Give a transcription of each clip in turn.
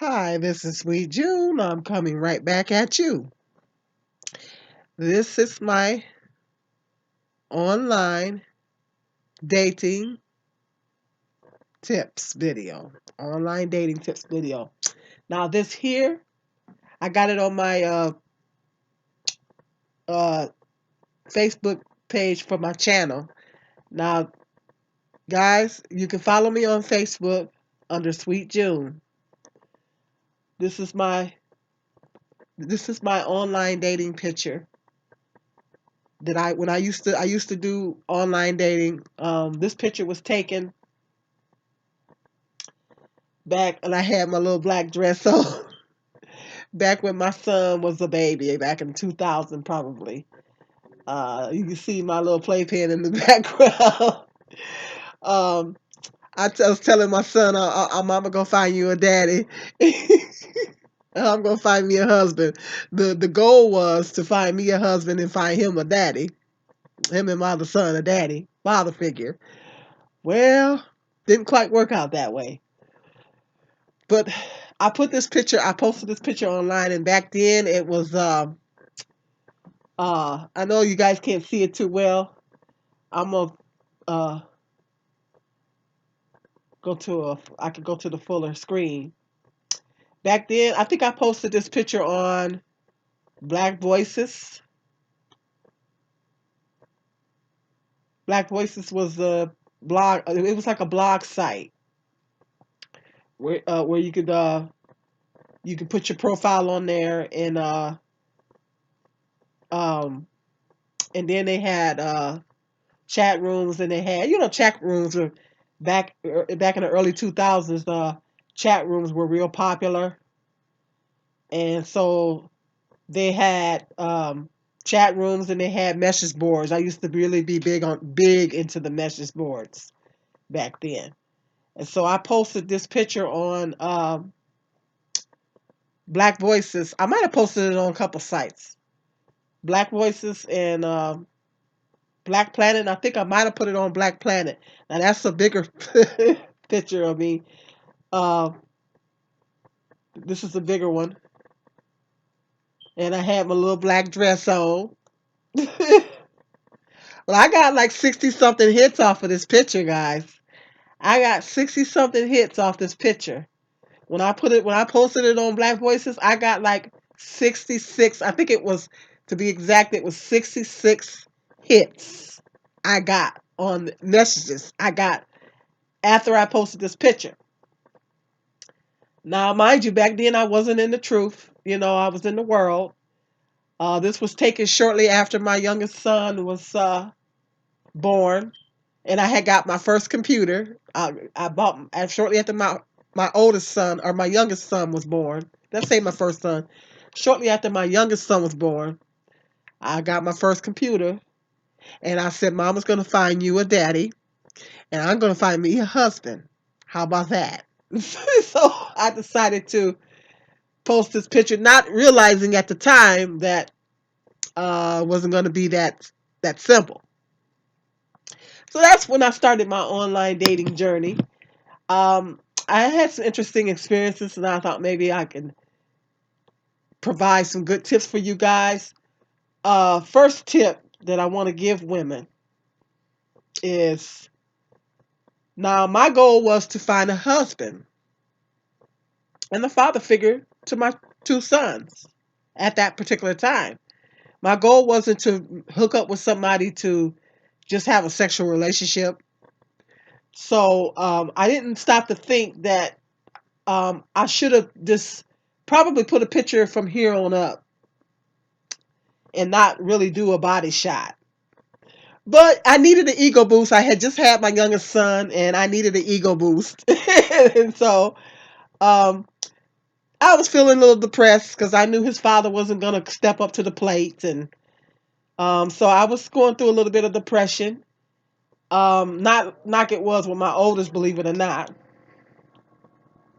Hi, this is Sweet June. I'm coming right back at you. This is my online dating tips video. Online dating tips video. Now, this here, I got it on my uh, Facebook page for my channel. Now, guys, you can follow me on Facebook under Sweet June. This is my online dating picture that I used to do online dating. This picture was taken back and I had my little black dress on back when my son was a baby, back in 2000 probably. You can see my little playpen in the background. um, was telling my son, I'm mama gonna find you a daddy. I'm gonna find me a husband. The goal was to find me a husband and find him a daddy. Him and my other son a daddy, father figure. Well, didn't quite work out that way. But I posted this picture online, and back then it was, I know you guys can't see it too well. I'm gonna uh, I could go to the fuller screen. Back then, I think I posted this picture on Black Voices. Black Voices was a blog. It was like a blog site where you could put your profile on there um, and then they had chat rooms, and they had, chat rooms were back in the early 2000s. Chat rooms were real popular, and so they had chat rooms, and they had message boards. I used to really be big into the message boards back then, and so I posted this picture on Black Voices. I might have posted it on a couple sites, Black Voices and Black Planet. I think I might have put it on Black Planet. Now that's a bigger picture of me. Uh, this is a bigger one, and I had my little black dress on. Well, I got like 60 something hits off of this picture, guys. I got 60 something hits off this picture. When I posted it on Black Voices, I got like 66. I think it was, to be exact, it was 66 hits I got on messages I got after I posted this picture. Now, mind you, back then I wasn't in the truth. I was in the world. This was taken shortly after my youngest son was born, and I had got my first computer. I bought shortly after my oldest son, or my youngest son, was born. Let's say my first son. Shortly after my youngest son was born, I got my first computer, and I said, "Mama's gonna find you a daddy, and I'm gonna find me a husband. How about that?" So I decided to post this picture, not realizing at the time that wasn't going to be that simple. So that's when I started my online dating journey. Um, I had some interesting experiences, and I thought maybe I can provide some good tips for you guys. First tip that I want to give women is, now my goal was to find a husband and a father figure to my two sons at that particular time. My goal wasn't to hook up with somebody to just have a sexual relationship. So I didn't stop to think that I should have just probably put a picture from here on up and not really do a body shot. But I needed an ego boost. I had just had my youngest son, and I needed an ego boost. And so um, I was feeling a little depressed because I knew his father wasn't going to step up to the plate. And so I was going through a little bit of depression. Not like it was with my oldest, believe it or not.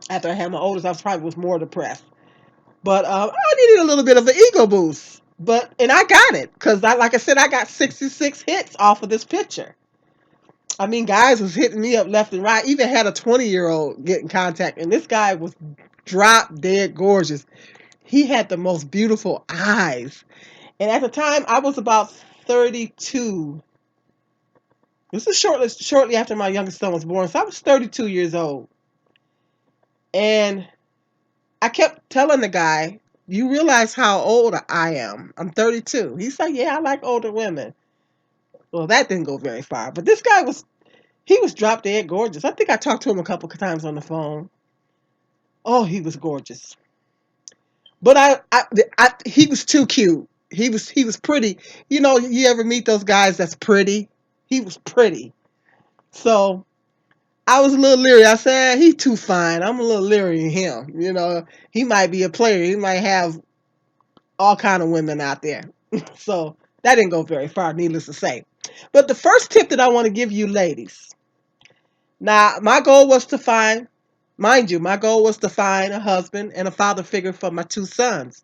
After I had my oldest, was more depressed. But I needed a little bit of an ego boost. And I got it because, like I said, I got 66 hits off of this picture. I mean, guys was hitting me up left and right. Even had a 20-year-old get in contact, and this guy was drop dead gorgeous. He had the most beautiful eyes. And at the time, I was about 32. This is shortly after my youngest son was born. So I was 32 years old. And I kept telling the guy, you realize how old I am. I'm 32. He's like, yeah, I like older women. Well, that didn't go very far. But this guy he was drop dead gorgeous. I think I talked to him a couple of times on the phone. Oh, he was gorgeous. But he was too cute. He was pretty. You know, you ever meet those guys that's pretty? He was pretty. So I was a little leery. I said, he too fine. I'm a little leery of him. You know, he might be a player. He might have all kind of women out there. So that didn't go very far, needless to say. But the first tip that I want to give you ladies. Now, my goal was to find, mind you, my goal was to find a husband and a father figure for my two sons.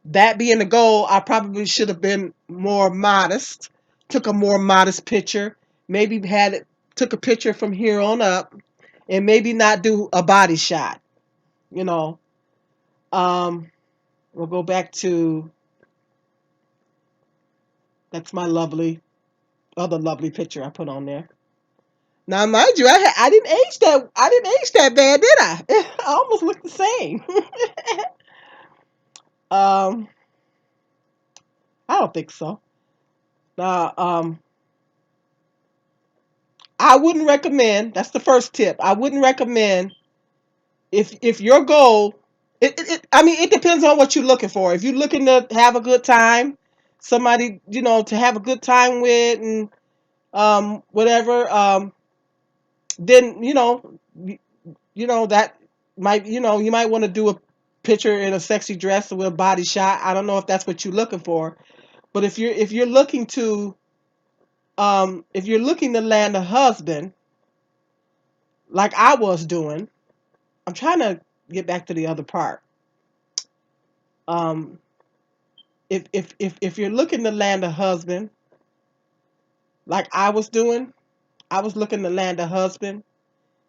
That being the goal, I probably should have been more modest, took a more modest picture, maybe took a picture from here on up, and maybe not do a body shot. You know, um, we'll go back to that's my other lovely picture I put on there. Now, mind you, I didn't age that bad, did I? I almost looked the same. um, I don't think so. Now, I wouldn't recommend. That's the first tip. I wouldn't recommend if your goal. I mean, it depends on what you're looking for. If you're looking to have a good time, somebody to have a good time with, and whatever, then that might you might want to do a picture in a sexy dress with a body shot. I don't know if that's what you're looking for, but if you're looking to land a husband like I was doing. I'm trying to get back to the other part. Um, if you're looking to land a husband, like I was doing, I was looking to land a husband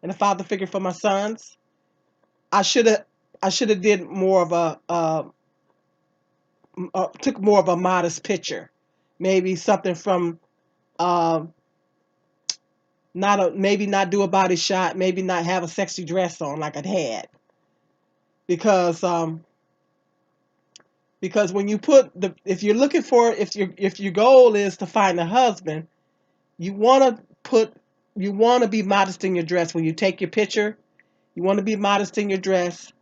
and a father figure for my sons. I should have I should have did more of took more of a modest picture, maybe something from um, not a maybe not do a body shot, maybe not have a sexy dress on like I'd had because when you put the if you're looking for if your goal is to find a husband, you want to put you want to be modest in your dress when you take your picture. You want to be modest in your dress.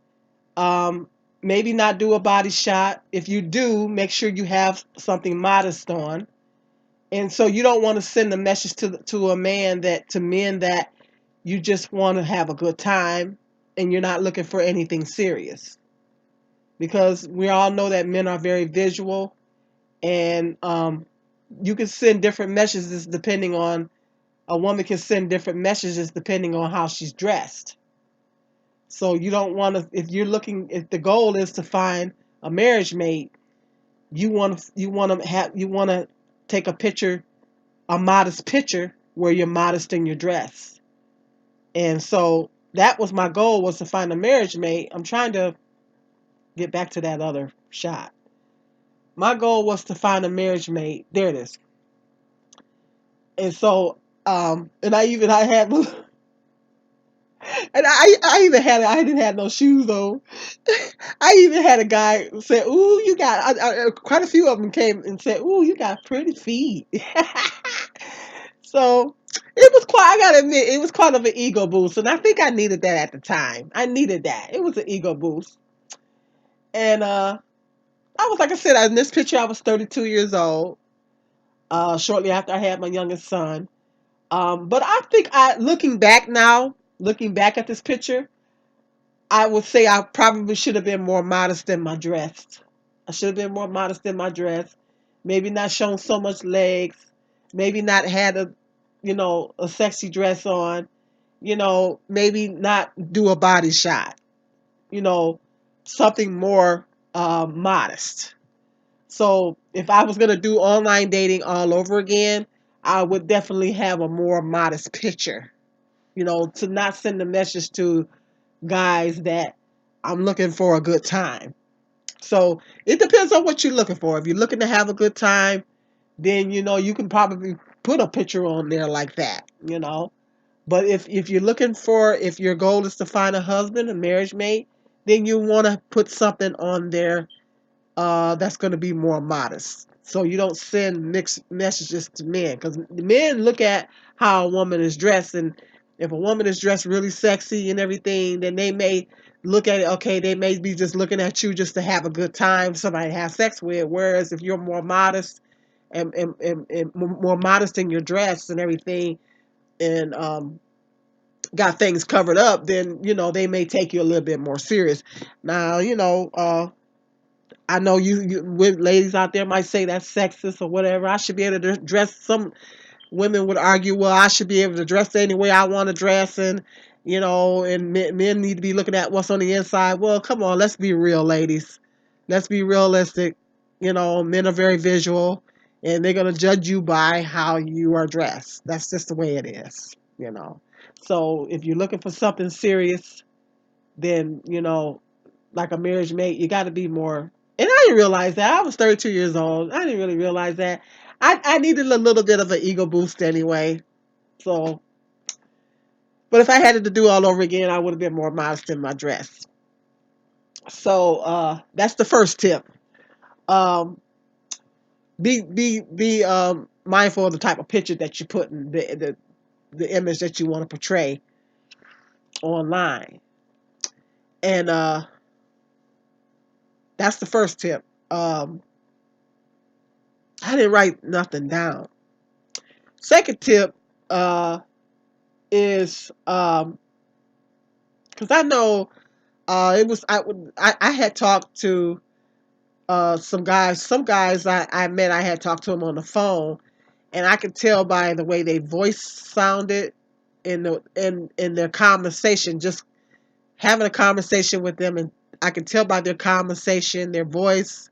um, Maybe not do a body shot. If you do, make sure you have something modest on. And so you don't want to send a message to a man that to men that you just want to have a good time and you're not looking for anything serious, because we all know that men are very visual. And you can send different messages depending on a woman can send different messages depending on how she's dressed. So you don't want to if the goal is to find a marriage mate, you want to take a modest picture where you're modest in your dress. And so that was my goal, was to find a marriage mate. I'm trying to get back to that other shot. My goal was to find a marriage mate. There it is. And so and I had and I didn't have no shoes on. I even had a guy say, "Ooh, you got." Quite a few of them came and said, "Ooh, you got pretty feet." So it was quite. I gotta admit, it was quite of an ego boost, and I think I needed that at the time. I needed that. It was an ego boost, and I was like I said in this picture, I was 32 years old. Shortly after I had my youngest son. But I think looking back at this picture, I would say I probably should have been more modest in my dress. I should have been more modest in my dress. Maybe not shown so much legs. Maybe not had a sexy dress on. Maybe not do a body shot. You know, something more modest. So if I was gonna do online dating all over again, I would definitely have a more modest picture. To not send a message to guys that I'm looking for a good time. So it depends on what you're looking for. If you're looking to have a good time, then you can probably put a picture on there like that. But if you're looking for, if your goal is to find a husband, a marriage mate, then you want to put something on there that's going to be more modest. So you don't send mixed messages to men, because men look at how a woman is dressed, and if a woman is dressed really sexy and everything, then they may look at it. Okay, they may be just looking at you just to have a good time, somebody to have sex with. Whereas if you're more modest and more modest in your dress and everything, and got things covered up, then they may take you a little bit more serious. Now, I know you with ladies out there might say that's sexist or whatever. I should be able to dress. Some women would argue, well, I should be able to dress any way I want to dress, and men need to be looking at what's on the inside. Well, come on, let's be real, ladies. Let's be realistic. Men are very visual, and they're gonna judge you by how you are dressed. That's just the way it is. So if you're looking for something serious, then like a marriage mate, you got to be more. And I didn't realize that. I was 32 years old. I didn't really realize that. I needed a little bit of an ego boost anyway. So, but if I had it to do all over again, I would have been more modest in my dress. So that's the first tip. Um, be mindful of the type of picture that you put in the image that you want to portray online, and that's the first tip. I didn't write nothing down. Second tip is because I know it was I had talked to some guys I met. I had talked to them on the phone, and I could tell by the way their voice sounded in their conversation, just having a conversation with them, and I could tell by their conversation, their voice,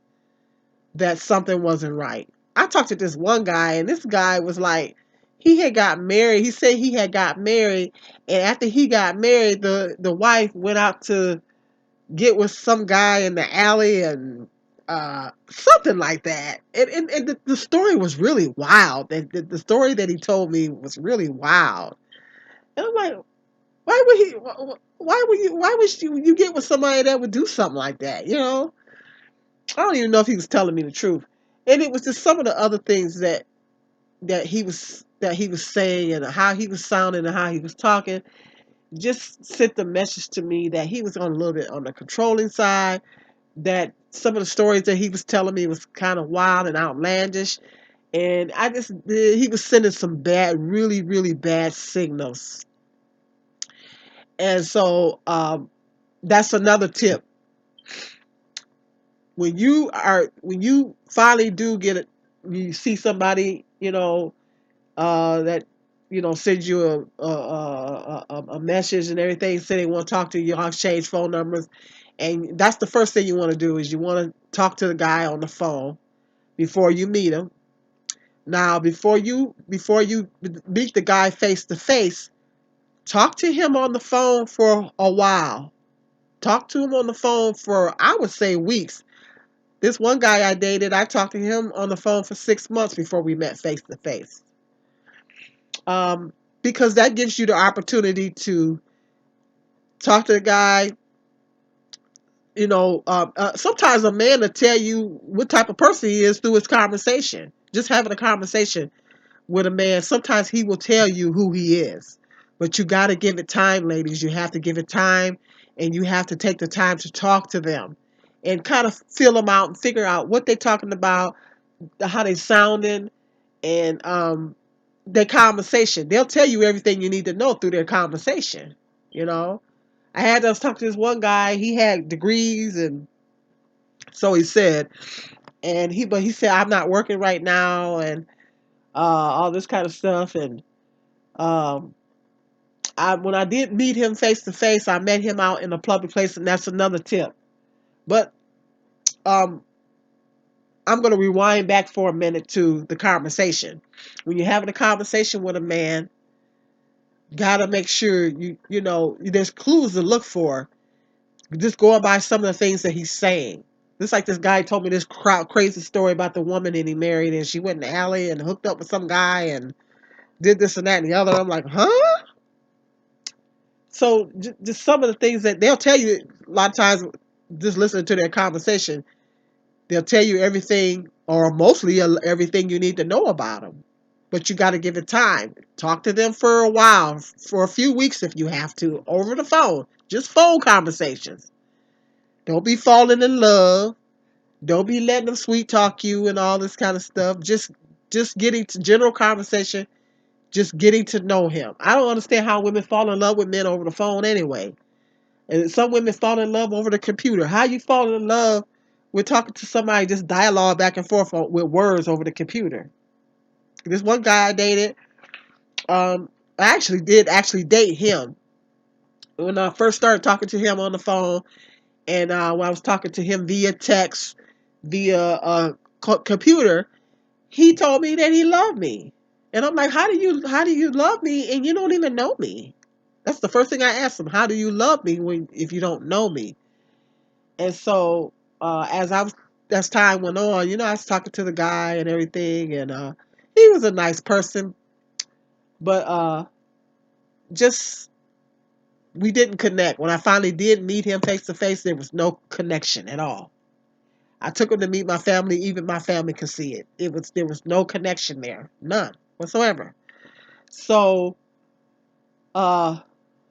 that something wasn't right. I talked to this one guy, and this guy was like, he had got married. He said he had got married, and after he got married, the wife went out to get with some guy in the alley, and something like that. And the story was really wild. The story that he told me was really wild. And I'm like, why would he? Why would you get with somebody that would do something like that? I don't even know if he was telling me the truth. And it was just some of the other things that he was saying, and how he was sounding, and how he was talking, just sent the message to me that he was on a little bit on the controlling side, that some of the stories that he was telling me was kind of wild and outlandish, and he was sending some bad, really, really bad signals. And so that's another tip. When you finally do get it, you see somebody, that sends you a message and everything, say they want to talk to you, y'all exchange phone numbers, and that's the first thing you want to do, is you want to talk to the guy on the phone before you meet him. Now, before you meet the guy face to face, talk to him on the phone for a while. Talk to him on the phone for, I would say, weeks. This one guy I dated, I talked to him on the phone for 6 months before we met face to face. Because that gives you the opportunity to talk to the guy. Sometimes a man will tell you what type of person he is through his conversation. Just having a conversation with a man, sometimes he will tell you who he is. But you got to give it time, ladies. You have to give it time, and you have to take the time to talk to them and kind of feel them out and figure out what they're talking about, how they sounding, and their conversation. They'll tell you everything you need to know through their conversation. You know, I was talking to this one guy. He had degrees, and so he said, but he said, I'm not working right now, and all this kind of stuff. And um, when I did meet him face to face, I met him out in a public place, and that's another tip. But um, I'm going to rewind back for a minute to the conversation. When you're having a conversation with a man, gotta make sure there's clues to look for. Just going by some of the things that he's saying. Just like this guy told me this crazy story about the woman that he married, and she went in the alley and hooked up with some guy and did this and that and the other. I'm like, huh? So just some of the things that they'll tell you a lot of times, just listening to their conversation, they'll tell you everything or mostly everything you need to know about them. But you got to give it time. Talk to them for a while, for a few weeks if you have to, over the phone. Just phone conversations. Don't be falling in love. Don't be letting them sweet talk you and all this kind of stuff. Just getting to general conversation, just getting to know him. I don't understand how women fall in love with men over the phone anyway. And some women fall in love over the computer. How you fall in love with talking to somebody just dialogue back and forth with words over the computer? This one guy I dated, I actually did actually date him when I first started talking to him on the phone, and when I was talking to him via text, via computer. He told me that he loved me, and I'm like, how do you love me and you don't even know me? That's the first thing I asked him. How do you love me when if you don't know me? And so as time went on, I was talking to the guy and everything, and he was a nice person, but just we didn't connect. When I finally did meet him face to face, there was no connection at all. I took him to meet my family. Even my family could see it. There was no connection there, none whatsoever. So, uh,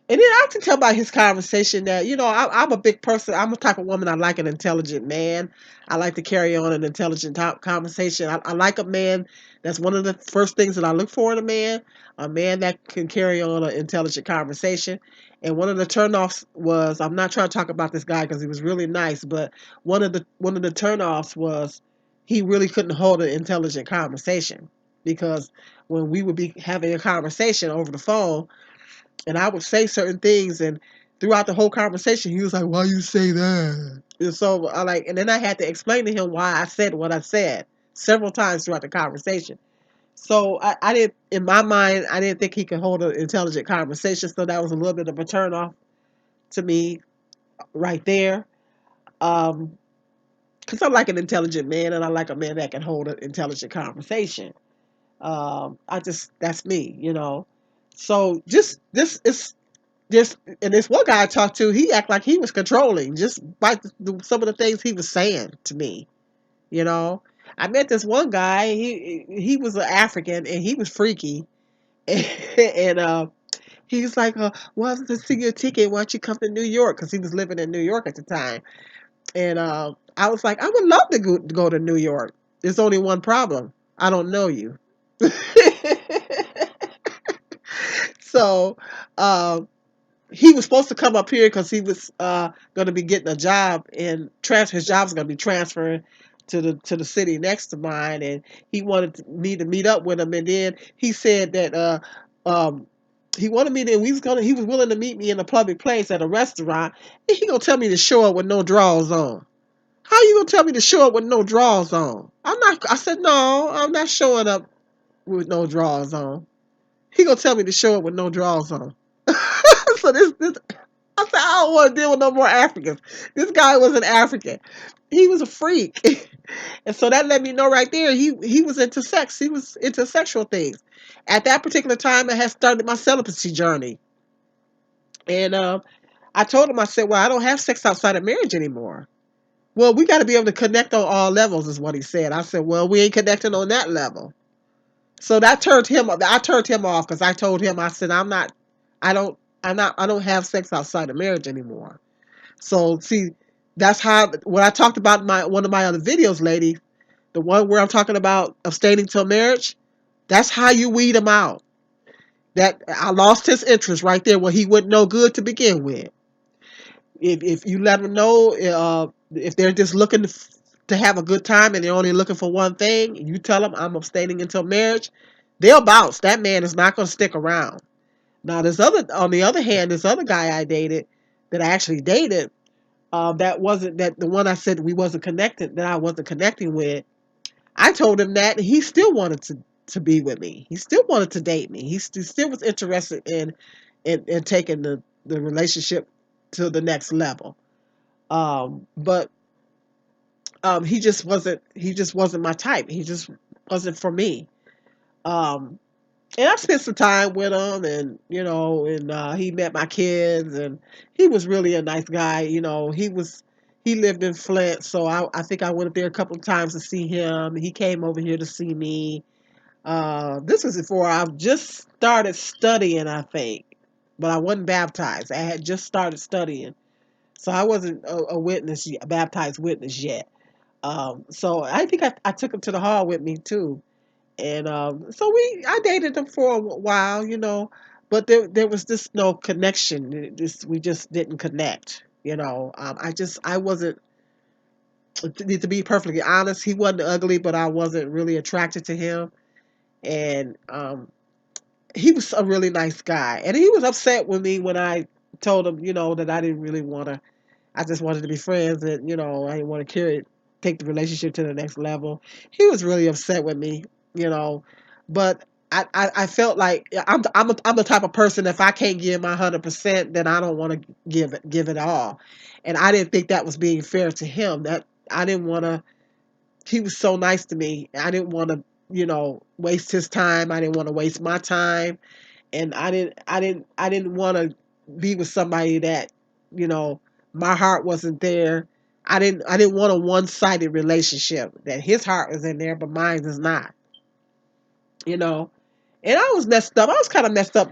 and then I can tell by his conversation that I'm a big person. I'm the type of woman. I like an intelligent man. I like to carry on an intelligent conversation. I like a man. That's one of the first things that I look for in a man. A man that can carry on an intelligent conversation. And one of the turnoffs was, I'm not trying to talk about this guy because he was really nice, but one of the turnoffs was he really couldn't hold an intelligent conversation, because when we would be having a conversation over the phone and I would say certain things, and throughout the whole conversation, he was like, "Why you say that?" And so and then I had to explain to him why I said what I said several times throughout the conversation. So I didn't, in my mind, I didn't think he could hold an intelligent conversation. So that was a little bit of a turn off to me right there. Um, because I like an intelligent man, and I like a man that can hold an intelligent conversation. That's me. So just this is This and this one guy I talked to, he acted like he was controlling just by some of the things he was saying to me. You know, I met this one guy. He was an African and he was freaky, and he was like, "Well, to see your ticket, why don't you come to New York?" Because he was living in New York at the time, and I was like, "I would love to go to New York. There's only one problem. I don't know you." So. Um, he was supposed to come up here because he was going to be getting a job, and transfer his job was going to be transferring to the city next to mine, and he wanted me to meet up with him, and then he said that um, he wanted me to. He was willing to meet me in a public place at a restaurant, and he gonna tell me to show up with no drawers on. How you gonna tell me to show up with no drawers on? I'm not. I said no. I'm not showing up with no drawers on. He gonna tell me to show up with no drawers on. So this I said, I don't want to deal with no more Africans. This guy was an African. He was a freak. And so that let me know right there he was into sex. He was into sexual things. At that particular time, I had started my celibacy journey. And I told him, I said, well, I don't have sex outside of marriage anymore. Well, we got to be able to connect on all levels, is what he said. I said, well, we ain't connecting on that level. So that turned him. I turned him off because I told him, I said, I don't, I don't have sex outside of marriage anymore. So see, that's how when I talked about my one of my other videos, lady, the one where I'm talking about abstaining till marriage, that's how you weed him out. That I lost his interest right there when he wasn't no good to begin with. If you let them know, if they're just looking to have a good time and they're only looking for one thing, and you tell them I'm abstaining until marriage, they'll bounce. That man is not going to stick around. Now, on the other hand, this other guy I dated, that I actually dated, that wasn't that the one I said we wasn't connected, that I wasn't connecting with. I told him that, and he still wanted to be with me. He still wanted to date me. Still was interested in taking the relationship to the next level. But he just wasn't my type. He just wasn't for me. Um, and I spent some time with him, and he met my kids, and he was really a nice guy. He lived in Flint, so I think I went up there a couple of times to see him. He came over here to see me. This was before I just started studying, I think, but I wasn't baptized. I had just started studying, so I wasn't a witness, a baptized witness yet. So I think I took him to the hall with me too, and so I dated him for a while, but there was just no connection. We just didn't connect. I wasn't, to be perfectly honest, he wasn't ugly, but I wasn't really attracted to him, and he was a really nice guy, and he was upset with me when I told him, that I didn't really want to. I just wanted to be friends, and I didn't want to take the relationship to the next level. He was really upset with me, you know, but I felt like I'm the type of person, if I can't give my 100%, then I don't want to give it all, and I didn't think that was being fair to him. That I didn't want to. He was so nice to me. I didn't want to, waste his time. I didn't want to waste my time, and I didn't want to be with somebody that, you know, my heart wasn't there. I didn't want a one-sided relationship that his heart was in there but mine is not, you know. And I was messed up. I was kind of messed up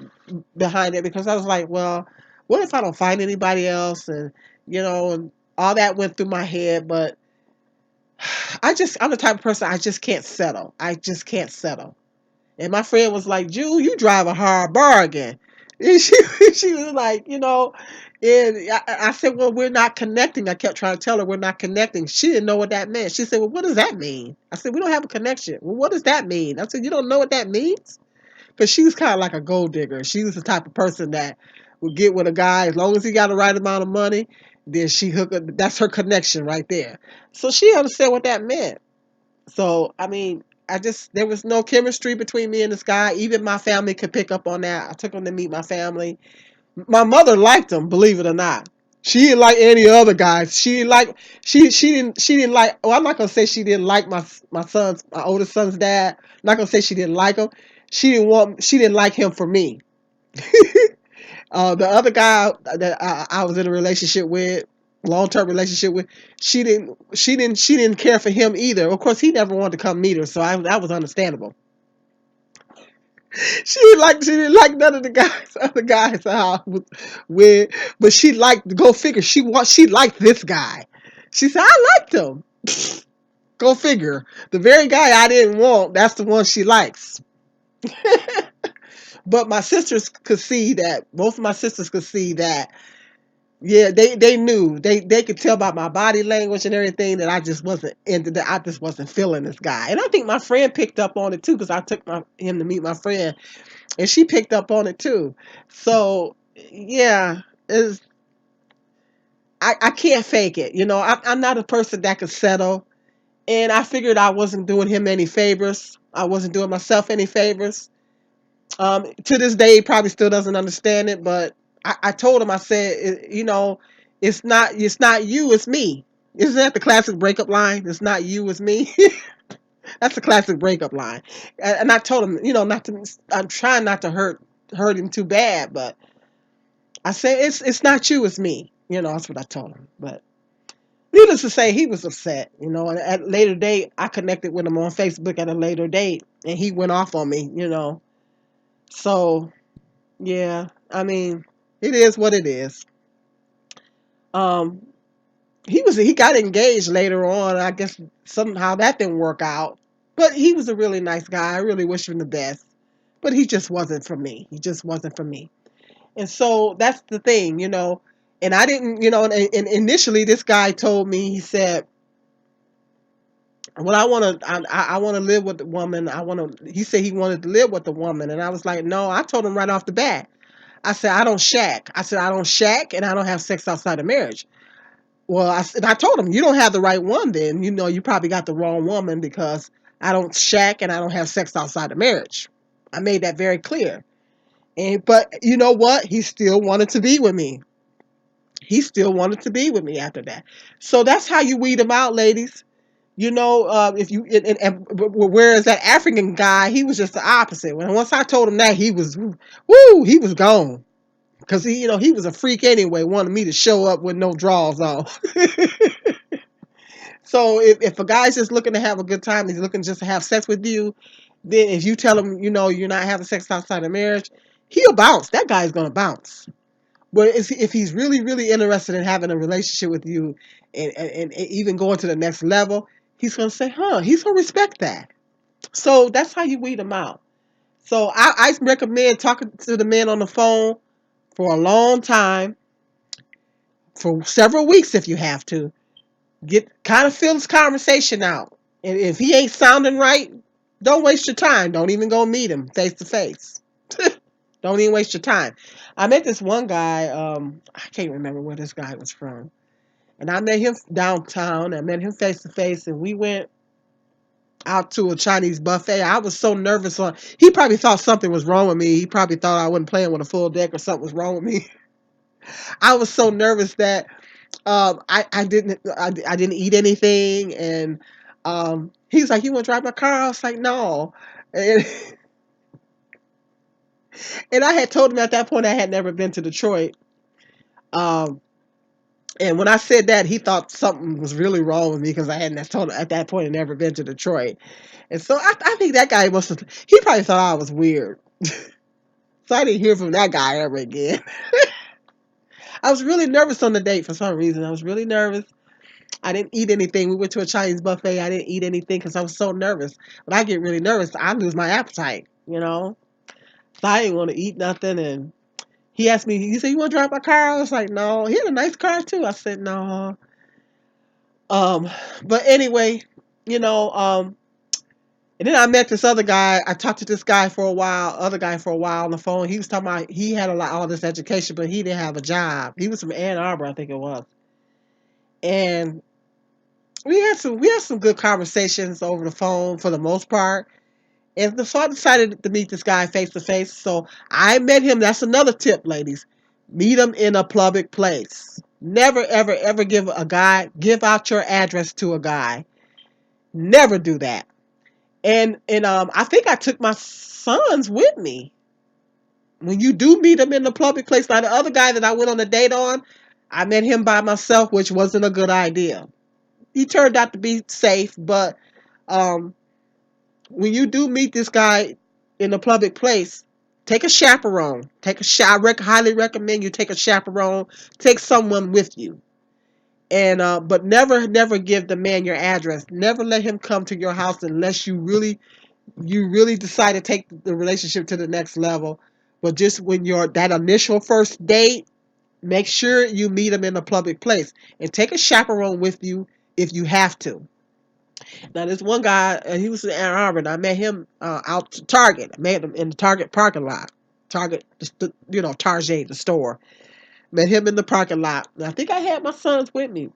behind it because I was like, well, what if I don't find anybody else, and all that went through my head, but I'm the type of person, I just can't settle. I just can't settle. And my friend was like, Jew, you drive a hard bargain. And she was like, and I said, well, we're not connecting. I kept trying to tell her we're not connecting. She didn't know what that meant. She said, well, what does that mean? I said, we don't have a connection. Well, what does that mean? I said, you don't know what that means? Because she was kind of like a gold digger. She was the type of person that would get with a guy as long as he got the right amount of money. Then she hook up. That's her connection right there. So she understood what that meant. So, I mean, there was no chemistry between me and this guy. Even my family could pick up on that. I took him to meet my family. My mother liked him, believe it or not. She didn't like any other guys. She didn't like. Oh, I'm not gonna say she didn't like my oldest son's dad. I'm not gonna say she didn't like him. She didn't like him for me. The other guy that I was in a relationship with, long term relationship with, she didn't care for him either. Of course, he never wanted to come meet her, so that was understandable. She didn't like none of the guys, other guys I was with, but she liked. Go figure. She liked this guy. She said I liked him. Go figure. The very guy I didn't want, that's the one she likes. But my sisters could see that. Both of my sisters could see that. Yeah, they knew. They could tell by my body language and everything that I just wasn't into that. I just wasn't feeling this guy. And I think my friend picked up on it too because I took him to meet my friend, and she picked up on it too. So yeah, is I can't fake it. I'm not a person that could settle, and I figured I wasn't doing him any favors. I wasn't doing myself any favors. To this day, he probably still doesn't understand it, but I told him, I said, it's not you, it's me. Isn't that the classic breakup line? It's not you, it's me. That's a classic breakup line. And I told him, not to. I'm trying not to hurt him too bad, but I said it's not you, it's me. That's what I told him. But needless to say, he was upset. And at a later date, I connected with him on Facebook at a later date, and he went off on me. So yeah, I mean, it is what it is. Um, he got engaged later on. I guess somehow that didn't work out. But he was a really nice guy. I really wish him the best. But he just wasn't for me. He just wasn't for me. And so that's the thing. And I didn't, and initially this guy told me, he said, well, I want to live with the woman. he said he wanted to live with the woman. And I was like, no, I told him right off the bat. I said, I don't shack. I said, I don't shack and I don't have sex outside of marriage. Well, I told him, you don't have the right one then. You probably got the wrong woman because I don't shack and I don't have sex outside of marriage. I made that very clear. But you know what? He still wanted to be with me. He still wanted to be with me after that. So that's how you weed them out, ladies. If you whereas that African guy, he was just the opposite. When once I told him that, he was woo, he was gone because he was a freak anyway. Wanted me to show up with no drawers on. So if a guy's just looking to have a good time, he's looking just to have sex with you, then if you tell him you're not having sex outside of marriage, he'll bounce. That guy's gonna bounce. But if he's really, really interested in having a relationship with you and even going to the next level, he's going to say, huh, he's going to respect that. So that's how you weed them out. So I recommend talking to the man on the phone for a long time, for several weeks if you have to. Get kind of feel his conversation out. And if he ain't sounding right, don't waste your time. Don't even go meet him face to face. Don't even waste your time. I met this one guy. I can't remember where this guy was from, and I met him downtown. I met him face to face, and we went out to a Chinese buffet. I was so nervous. He probably thought something was wrong with me. He probably thought I wasn't playing with a full deck or something was wrong with me. I was so nervous that I didn't eat anything, and he was like, "You want to drive my car?" I was like, "No," and, and I had told him at that point I had never been to Detroit. Um, And when I said that, he thought something was really wrong with me because I hadn't told him at that point never been to Detroit. And so I think that guy must have, he probably thought I was weird. So I didn't hear from that guy ever again. I was really nervous on the date for some reason. I was really nervous. I didn't eat anything. We went to a Chinese buffet. I didn't eat anything because I was so nervous. When I get really nervous, I lose my appetite. So I didn't want to eat nothing. And he asked me, he said, "You want to drive my car?" I was like, "No." He had a nice car too. I said, "No." Um, but anyway, you know, um, and then I met this other guy. I talked to this guy for a while, other guy for a while on the phone. He was talking about he had all this education, but he didn't have a job. He was from Ann Arbor, I think it was. And we had some good conversations over the phone for the most part. And so I decided to meet this guy face to face. So I met him. That's another tip, ladies. Meet him in a public place. Never, ever, ever give out your address to a guy. Never do that. And I think I took my sons with me. When you do meet them in the public place, now the other guy that I went on a date on, I met him by myself, which wasn't a good idea. He turned out to be safe, but um, when you do meet this guy in a public place, take a chaperone. Highly recommend you take a chaperone. Take someone with you. And but never give the man your address. Never let him come to your house unless you really decide to take the relationship to the next level. But just when you're that initial first date, make sure you meet him in a public place and take a chaperone with you if you have to. Now, this one guy, he was in Ann Arbor, and I met him out to Target. I met him in the Target parking lot. Target, Target, the store. Met him in the parking lot. And I think I had my sons with me,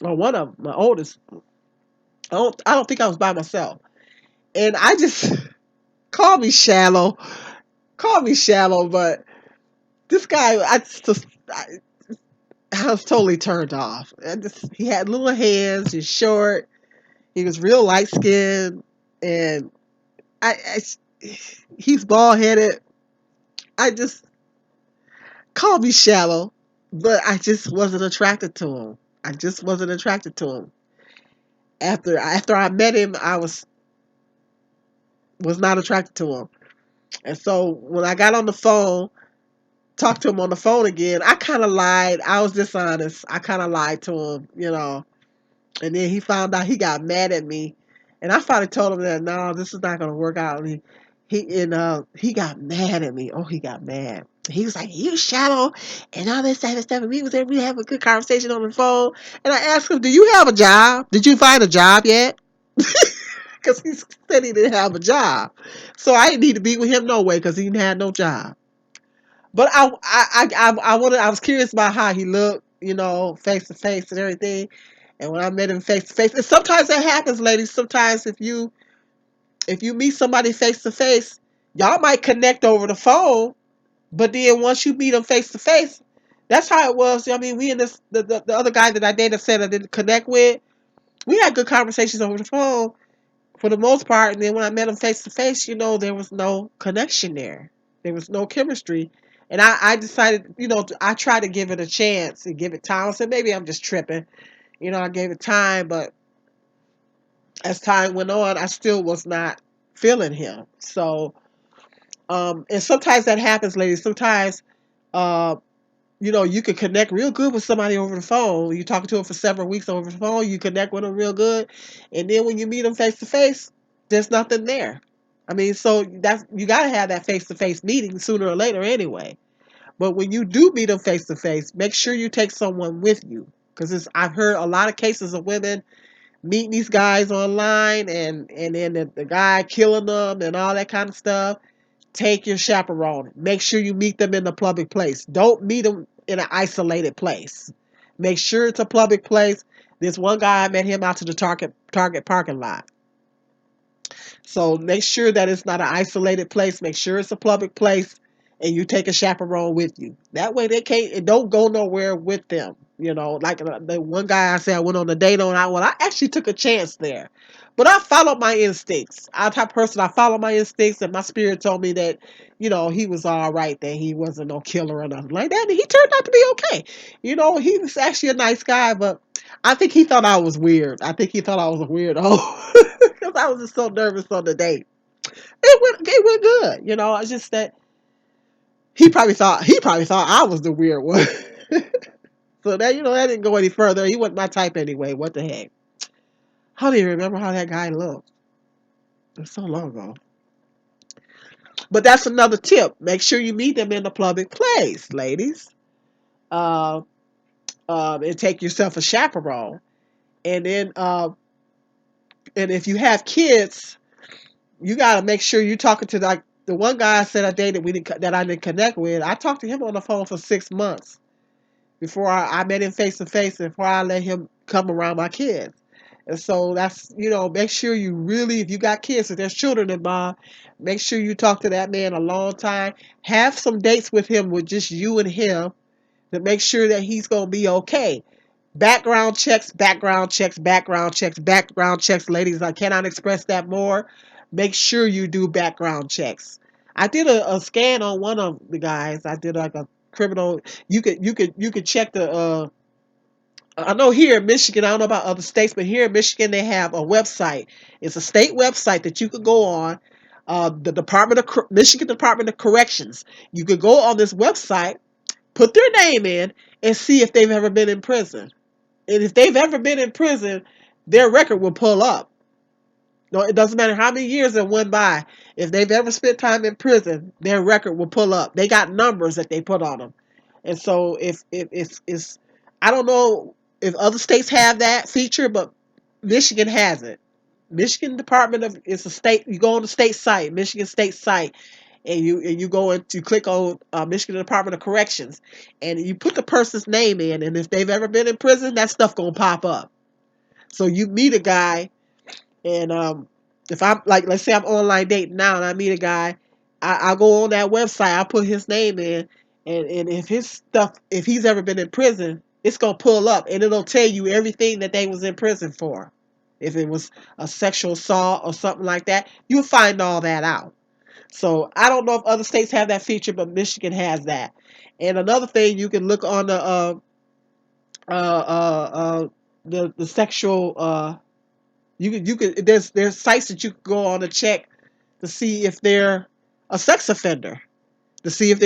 or one of them, my oldest. I don't think I was by myself. And I just call me shallow. Call me shallow, but this guy, I was totally turned off. He had little hands, he's short, he was real light skinned, and I he's bald headed. I just call me shallow, but I just wasn't attracted to him. I just wasn't attracted to him. After I met him, I was not attracted to him. And so when I got on the phone, talked to him on the phone again, I kind of lied. I was dishonest. I kind of lied to him. And then he found out, he got mad at me, and I finally told him that no, this is not going to work out. And he got mad at me. Oh, he got mad. He was like, "You shallow," and all this type of stuff. And we was able to have a good conversation on the phone. And I asked him, "Do you have a job? Did you find a job yet?" Because he said he didn't have a job. So I didn't need to be with him no way because he had no job. But I was curious about how he looked, face to face and everything. And when I met him face to face, and sometimes that happens, ladies. Sometimes if you meet somebody face to face, y'all might connect over the phone, but then once you meet them face to face, That's how it was. I mean, we and the other guy that I dated said I didn't connect with. We had good conversations over the phone for the most part, and then when I met him face to face, there was no connection there. There was no chemistry, and I decided, I tried to give it a chance and give it time. I said maybe I'm just tripping. I gave it time, but as time went on, I still was not feeling him. So, and sometimes that happens, ladies. Sometimes, uh, you can connect real good with somebody over the phone. You're talking to them for several weeks over the phone. You connect with them real good, and then when you meet them face to face, there's nothing there. I mean, so that's you got to have that face to face meeting sooner or later anyway. But when you do meet them face to face, make sure you take someone with you, because I've heard a lot of cases of women meeting these guys online, and then the guy killing them and all that kind of stuff. Take your chaperone. Make sure you meet them in a public place. Don't meet them in an isolated place. Make sure it's a public place. This one guy, I met him out to the Target parking lot. So make sure that it's not an isolated place. Make sure it's a public place, and you take a chaperone with you. That way they can't and don't go nowhere with them. Like the one guy I said I went on a date on. I actually took a chance there, but I followed my instincts. I'm the type of person, I follow my instincts, and my spirit told me that, he was all right. That he wasn't no killer or nothing like that. And he turned out to be okay. He was actually a nice guy, but I think he thought I was weird. I think he thought I was a weirdo. Because I was just so nervous on the date. It went good. It's just that he probably thought I was the weird one. So that didn't go any further. He wasn't my type anyway. What the heck? I don't even remember how that guy looked. It was so long ago. But that's another tip. Make sure you meet them in a public place, ladies. Uh, and take yourself a chaperone. And then, and if you have kids, you got to make sure you're talking to, like the one guy I said I dated, that I didn't connect with. I talked to him on the phone for 6 months before I met him face to face, and before I let him come around my kids. And so that's, make sure you really, if you got kids, if there's children involved, make sure you talk to that man a long time. Have some dates with him with just you and him to make sure that he's going to be okay. Background checks, background checks, background checks, background checks. Ladies, I cannot express that more. Make sure you do background checks. I did a scan on one of the guys. I did like a criminal. You could check the. I know here in Michigan, I don't know about other states, but here in Michigan they have a website. It's a state website that you could go on. The Michigan Department of Corrections. You could go on this website, put their name in, and see if they've ever been in prison. And if they've ever been in prison, their record will pull up. No, it doesn't matter how many years have went by. If they've ever spent time in prison, their record will pull up. They got numbers that they put on them. And so if it's I don't know if other states have that feature, but Michigan has it. Michigan Department of it's a state. You go on the state site, Michigan State site, and you go into click on Michigan Department of Corrections, and you put the person's name in, and if they've ever been in prison, that stuff gonna pop up. So you meet a guy, and if I'm like, let's say I'm online dating now, and I meet a guy, I go on that website, I put his name in, and if his stuff, if he's ever been in prison, it's gonna pull up, and it'll tell you everything that they was in prison for. If it was a sexual assault or something like that, you'll find all that out. So I don't know if other states have that feature, but Michigan has that. And another thing, you can look on uh, uh, the sexual. You could there's sites that you can go on to check to see if they're a sex offender, to see if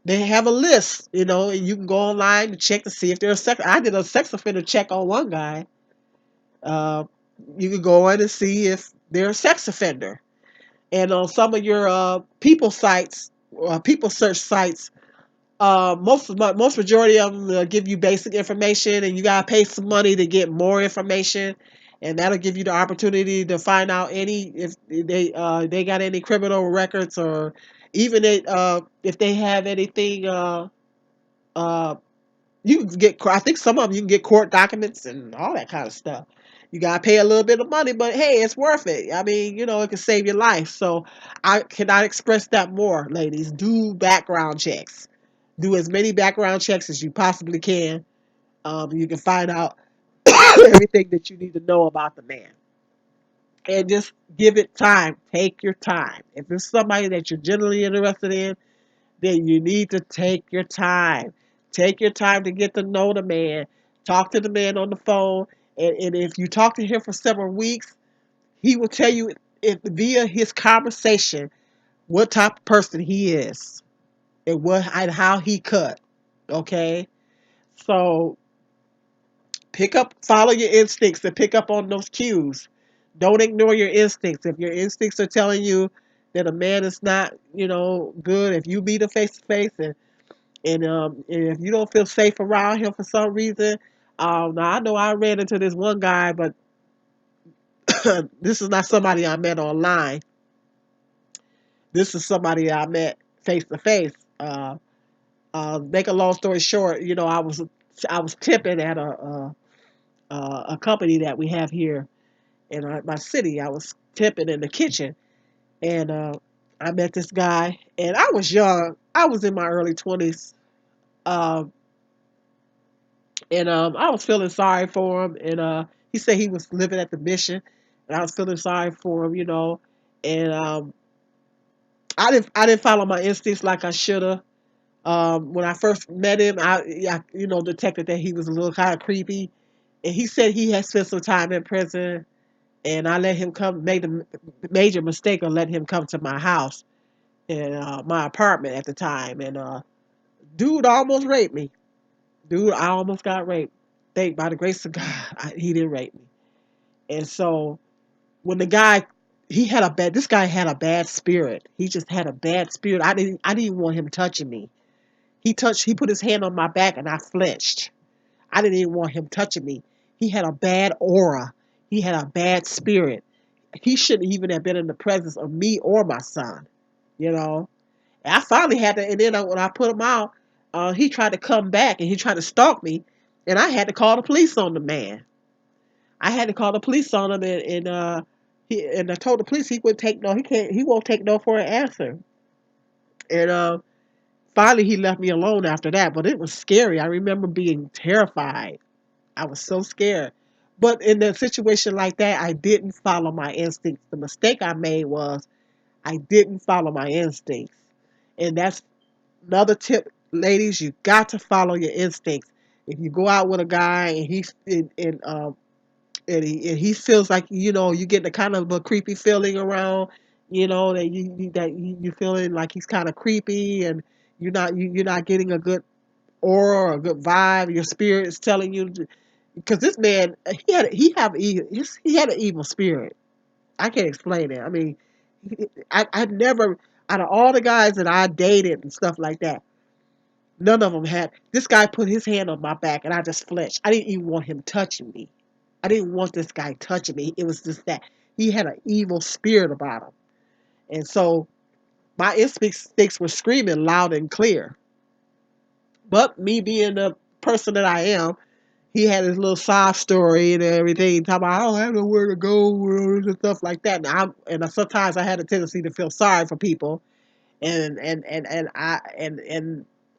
they have a list, and you can go online and check to see if they're a sex. I did a sex offender check on one guy. Uh, you can go in and see if they're a sex offender. And on some of your people sites, people search sites, most majority of them give you basic information, and you gotta pay some money to get more information, and that'll give you the opportunity to find out any if they got any criminal records, or even if they have anything. Uh, you can get, I think some of them you can get court documents and all that kind of stuff. You gotta pay a little bit of money, but hey, it's worth it. I mean, it can save your life. So I cannot express that more, ladies. Do background checks. Do as many background checks as you possibly can. You can find out everything that you need to know about the man. And just give it time. Take your time. If it's somebody that you're generally interested in, then you need to take your time. Take your time to get to know the man. Talk to the man on the phone. And if you talk to him for several weeks, he will tell you if, via his conversation what type of person he is and what and how he cut. Okay? So follow your instincts and pick up on those cues. Don't ignore your instincts. If your instincts are telling you that a man is not, good, if you meet him face to face and if you don't feel safe around him for some reason, now I know I ran into this one guy, but this is not somebody I met online. This is somebody I met face to face. Make a long story short, I was tipping at a company that we have here in my city. I was tipping in the kitchen, and I met this guy, and I was young. I was in my early 20s, um, and I was feeling sorry for him. And he said he was living at the mission, and I was feeling sorry for him, And I didn't follow my instincts like I should have. When I first met him, I detected that he was a little kind of creepy, and he said he had spent some time in prison, and I let him come, made the major mistake of letting him come to my house and my apartment at the time, and dude almost raped me. Dude, I almost got raped. Thank by the grace of God, he didn't rape me. And so when the guy, this guy had a bad spirit. He just had a bad spirit. I didn't want him touching me. He put his hand on my back and I flinched. I didn't even want him touching me. He had a bad aura. He had a bad spirit. He shouldn't even have been in the presence of me or my son, you know. And I finally had to, and then when I put him out, he tried to come back and he tried to stalk me, and I had to call the police on the man. I had to call the police on him, and I told the police he would take no, he won't take no for an answer. And finally he left me alone after that, but it was scary. I remember being terrified. I was so scared. But in a situation like that, I didn't follow my instincts. The mistake I made was I didn't follow my instincts. And that's another tip, ladies. You got to follow your instincts. If you go out with a guy and he feels like you get a kind of a creepy feeling around, that you feeling like he's kind of creepy, and you're not getting a good aura or a good vibe. Your spirit is telling you because this man he had an evil spirit. I can't explain it. I mean, I never, out of all the guys that I dated and stuff like that, none of them had. This guy put his hand on my back and I just flinched. I didn't even want him touching me. I didn't want this guy touching me. It was just that he had an evil spirit about him. And so my instincts were screaming loud and clear. But me being the person that I am, he had his little sob story and everything, talking about I don't have nowhere to go and stuff like that. And sometimes I had a tendency to feel sorry for people, and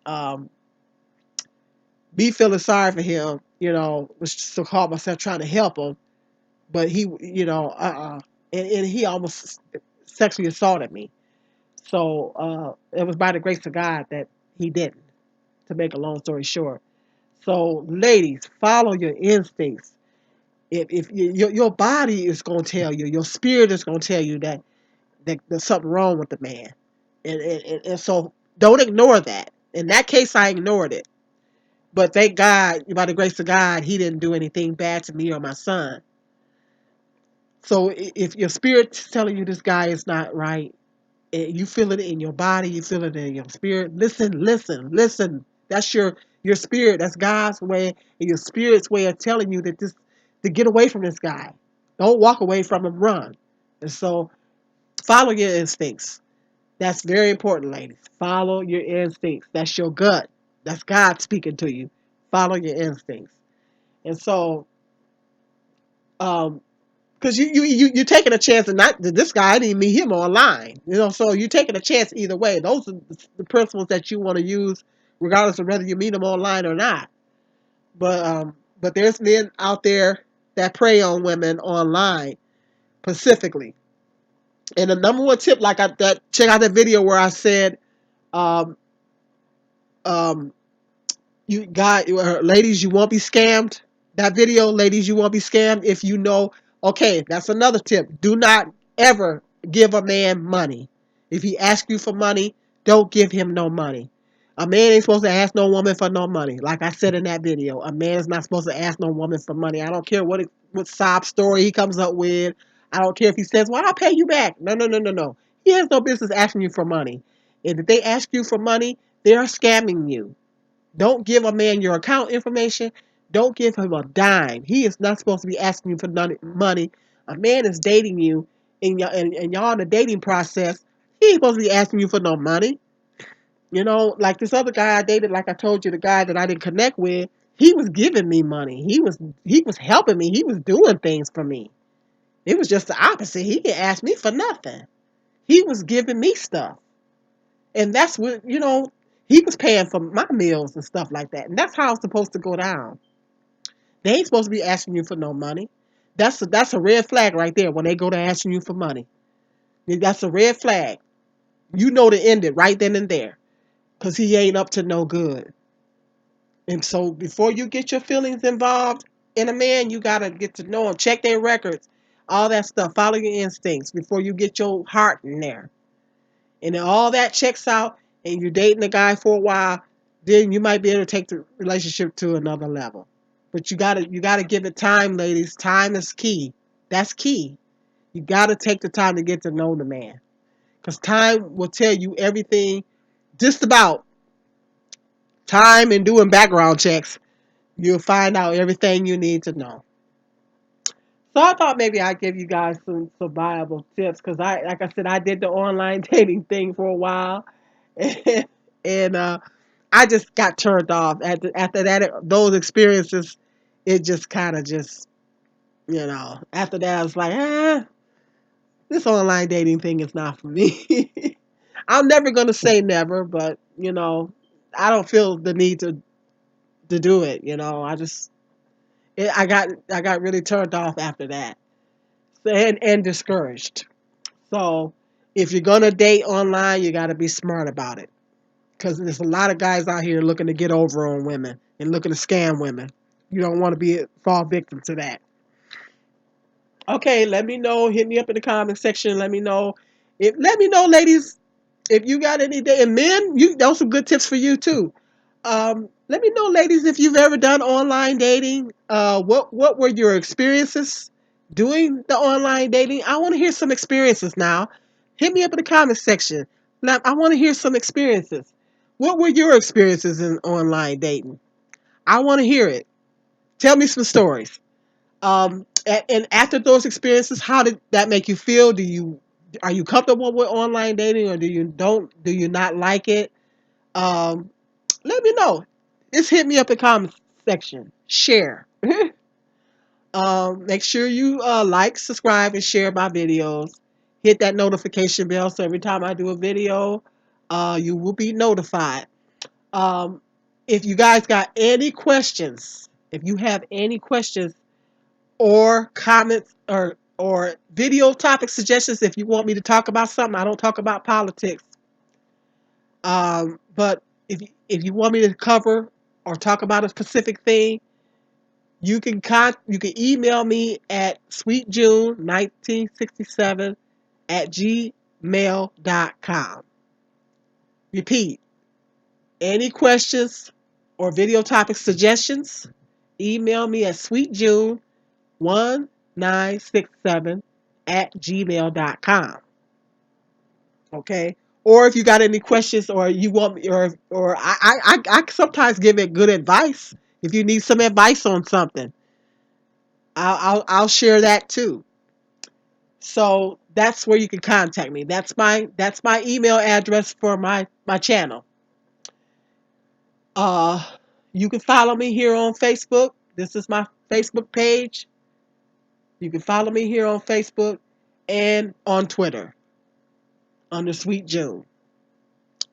um, me feeling sorry for him, was to call myself trying to help him, but he, and he almost sexually assaulted me. So it was by the grace of God that he didn't. To make a long story short, so ladies, follow your instincts. If your body is going to tell you, your spirit is going to tell you that there's something wrong with the man, and so don't ignore that. In that case, I ignored it. But thank God, by the grace of God, he didn't do anything bad to me or my son. So if your spirit's telling you this guy is not right, and you feel it in your body, you feel it in your spirit, listen, listen, listen. That's your spirit. That's God's way, and your spirit's way of telling you that this to get away from this guy. Don't walk away from him. Run. And so follow your instincts. That's very important, ladies. Follow your instincts. That's your gut. That's God speaking to you. Follow your instincts. And so, um, because you're taking a chance, and not this guy. I didn't meet him online, so you're taking a chance either way. Those are the principles that you want to use regardless of whether you meet them online or not. But there's men out there that prey on women online specifically. And the number one tip, like that, check out that video where I said, um, um, you got ladies, you won't be scammed. That video, ladies, you won't be scammed if you know. Okay, that's another tip. Do not ever give a man money. If he asks you for money, don't give him no money. A man ain't supposed to ask no woman for no money. Like I said in that video, a man is not supposed to ask no woman for money. I don't care what sob story he comes up with. I don't care if he says, "Well, I'll pay you back." No, no, no, no, no. He has no business asking you for money. And if they ask you for money, they are scamming you. Don't give a man your account information. Don't give him a dime. He is not supposed to be asking you for money. A man is dating you, and y'all in the dating process. He ain't supposed to be asking you for no money. You know, like this other guy I dated, like I told you, the guy that I didn't connect with, he was giving me money. He was helping me. He was doing things for me. It was just the opposite. He didn't ask me for nothing. He was giving me stuff. And that's what, he was paying for my meals and stuff like that. And that's how it's supposed to go down. They ain't supposed to be asking you for no money. That's a red flag right there when they go to asking you for money. That's a red flag. You know to end it right then and there. Because he ain't up to no good. And so before you get your feelings involved in a man, you got to get to know him. Check their records. All that stuff. Follow your instincts before you get your heart in there. And then all that checks out and you're dating a guy for a while, then you might be able to take the relationship to another level. But you gotta give it time, ladies. Time is key. That's key. You gotta take the time to get to know the man. Because time will tell you everything, just about time and doing background checks. You'll find out everything you need to know. So I thought maybe I'd give you guys some viable tips because like I said, I did the online dating thing for a while, and I just got turned off after that. Those experiences, it just kind of just After that, I was like, this online dating thing is not for me. I'm never gonna say never, but I don't feel the need to do it. I got really turned off after that, and discouraged. So if you're gonna date online, you got to be smart about it because there's a lot of guys out here looking to get over on women and looking to scam women. You don't want to fall victim to that. Okay, let me know. Hit me up in the comment section. Let me know, ladies, if you got any day. And men, those some good tips for you too. Let me know, ladies, if you've ever done online dating. What were your experiences doing the online dating? I want to hear some experiences now. Hit me up in the comment section. Now, I want to hear some experiences. What were your experiences in online dating? I want to hear it. Tell me some stories. And after those experiences, how did that make you feel? Are you comfortable with online dating, or do you not like it? Um, Let me know. Just hit me up in the comment section. Share. Make sure you like, subscribe, and share my videos. Hit that notification bell so every time I do a video, you will be notified. Um, if you guys got any questions, if you have any questions or comments or video topic suggestions, if you want me to talk about something, I don't talk about politics. But if you want me to cover or talk about a specific thing, you can email me at sweetjune1967 at gmail.com. Repeat, any questions or video topic suggestions, email me at sweetjune1967 at gmail.com. Okay. Or if you got any questions, or you want me, or I sometimes give it good advice. If you need some advice on something, I'll share that too. So that's where you can contact me. That's my email address for my channel. Uh, you can follow me here on Facebook. This is my Facebook page. You can follow me here on Facebook and on Twitter under Sweet June.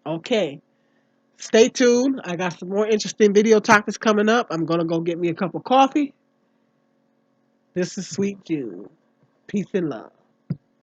Okay. Stay tuned. I got some more interesting video topics coming up. I'm going to go get me a cup of coffee. This is Sweet June. Peace and love.